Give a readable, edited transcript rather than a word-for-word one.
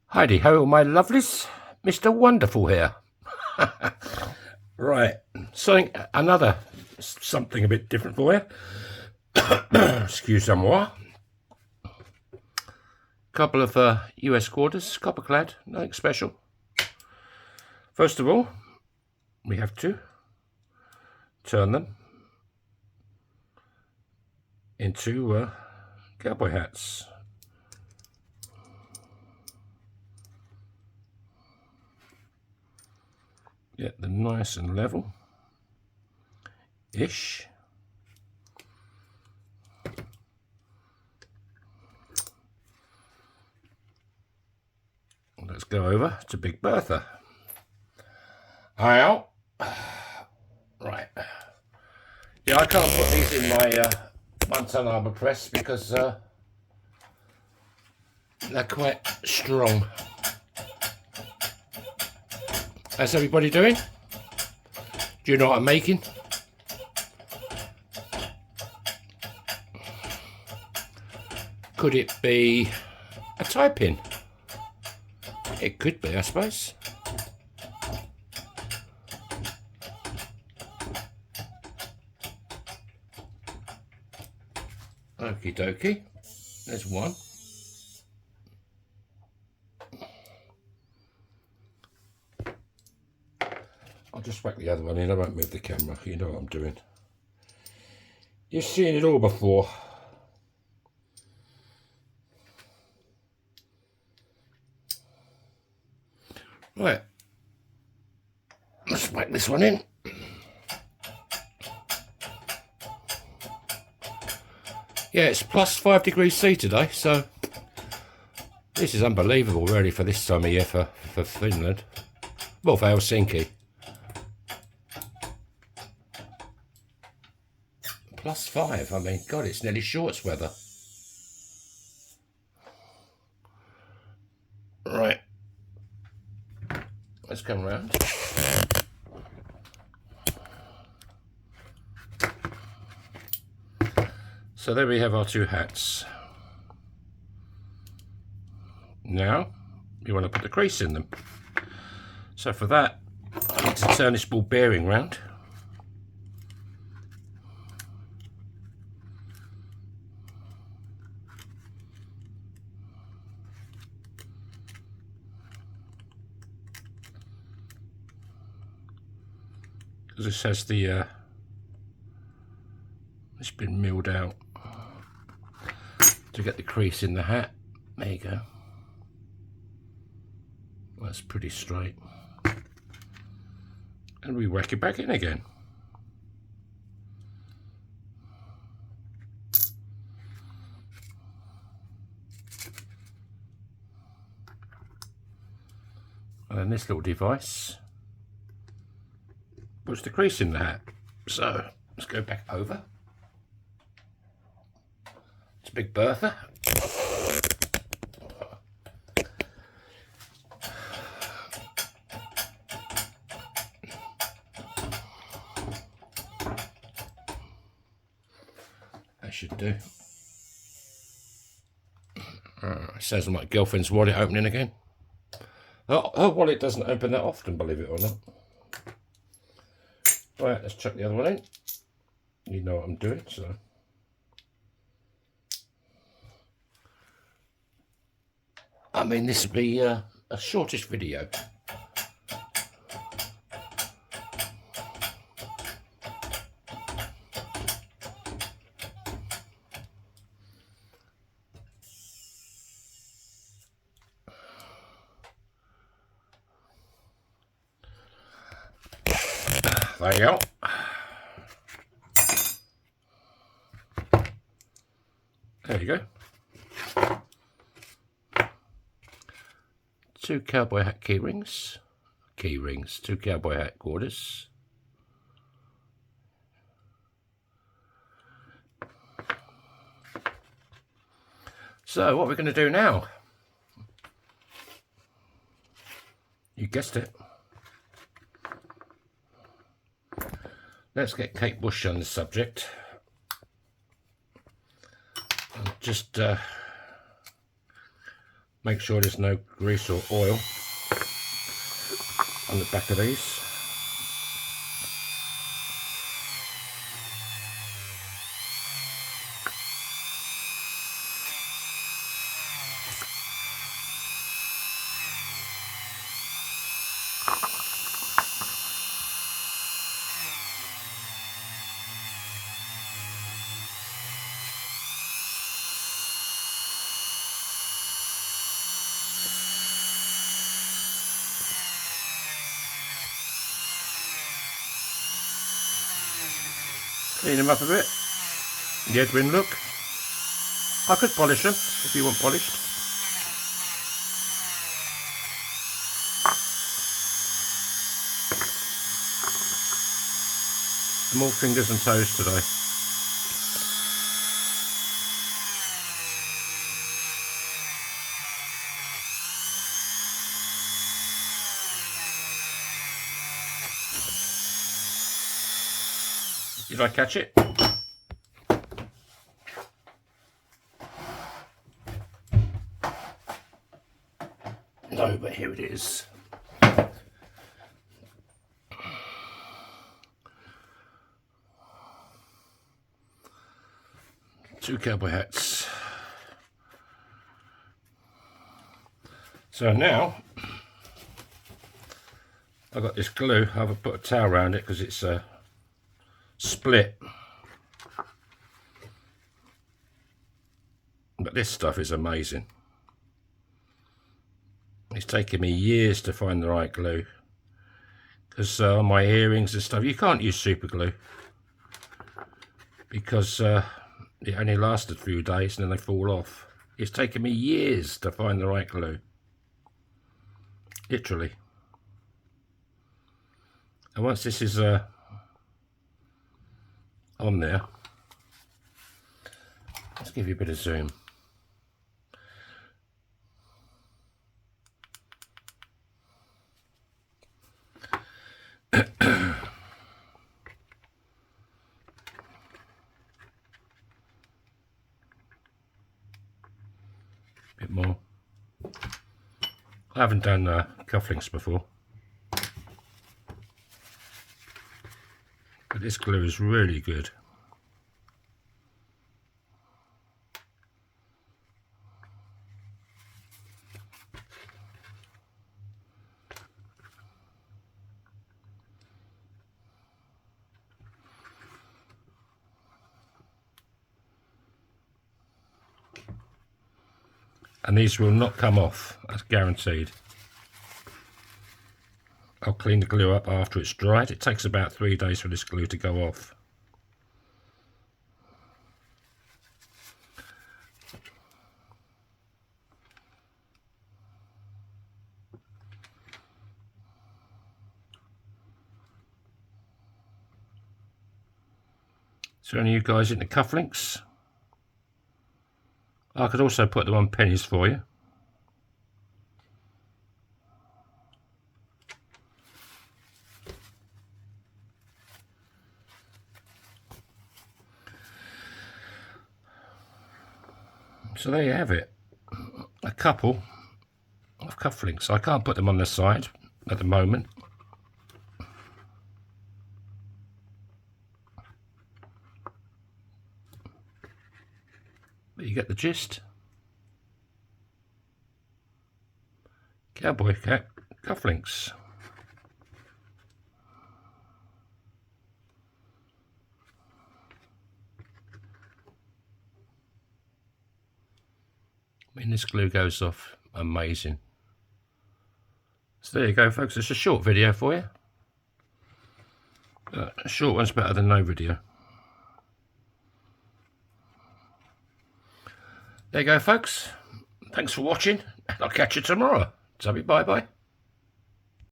Heidi ho, my lovelies. Mr. Wonderful here. Right, something a bit different for you. Excuse-moi. Couple of US quarters, copper clad, nothing special. First of all, we have to turn them into cowboy hats. Get them nice and level-ish. Let's go over to Big Bertha. Out. Right. Yeah, I can't put these in my 1-ton armour press because they're quite strong. How's everybody doing? Do you know what I'm making? Could it be a tie pin? It could be, I suppose. Okie dokie. There's one. I'll just whack the other one in. I won't move the camera. You know what I'm doing. You've seen it all before. Right. Let's whack this one in. Yeah, it's plus 5 degrees C today, so this is unbelievable really for this time of year for Finland. Well, for Helsinki. Plus 5, I mean, God, it's nearly shorts weather. Right. Let's come round. So there we have our two hats. Now, you want to put the crease in them. So for that, I need to turn this ball bearing round. Because this has the, it's been milled out to get the crease in the hat. There you go. That's pretty straight. And we whack it back in again. And then this little device puts the crease in the hat. So let's go back over to Big Bertha. That should do. Sounds like my girlfriend's wallet opening again. Her wallet doesn't open that often, believe it or not. Right, let's chuck the other one in. You know what I'm doing, so. I mean, this will be a shortish video. There you go. There you go. 2 cowboy hat key rings. 2 cowboy hat quarters. So what we're going to do now, you guessed it, let's get Kate Bush on the subject. And just Make sure there's no grease or oil on the back of these. Clean them up a bit. The Edwin look. I could polish them if you want polished. More fingers and toes today. Did I catch it? No, but here it is. Two cowboy hats. So now I've got this glue. I've put a towel around it because it's split. But this stuff is amazing. It's taken me years to find the right glue, because on my earrings and stuff you can't use super glue because it only lasted a few days and then they fall off. It's taken me years to find the right glue, literally. And once this is on there, let's give you a bit of zoom. Bit more. I haven't done cufflinks before, but this glue is really good. And these will not come off, that's guaranteed. I'll clean the glue up after it's dried. It takes about 3 days for this glue to go off. So any of you guys into cufflinks? I could also put them on pennies for you. So there you have it, a couple of cufflinks. I can't put them on the side at the moment. But you get the gist. Cowboy hat cufflinks. I mean, this glue goes off amazing. So there you go, folks. It's a short video for you. A short one's better than no video. There you go, folks. Thanks for watching. I'll catch you tomorrow. So bye bye.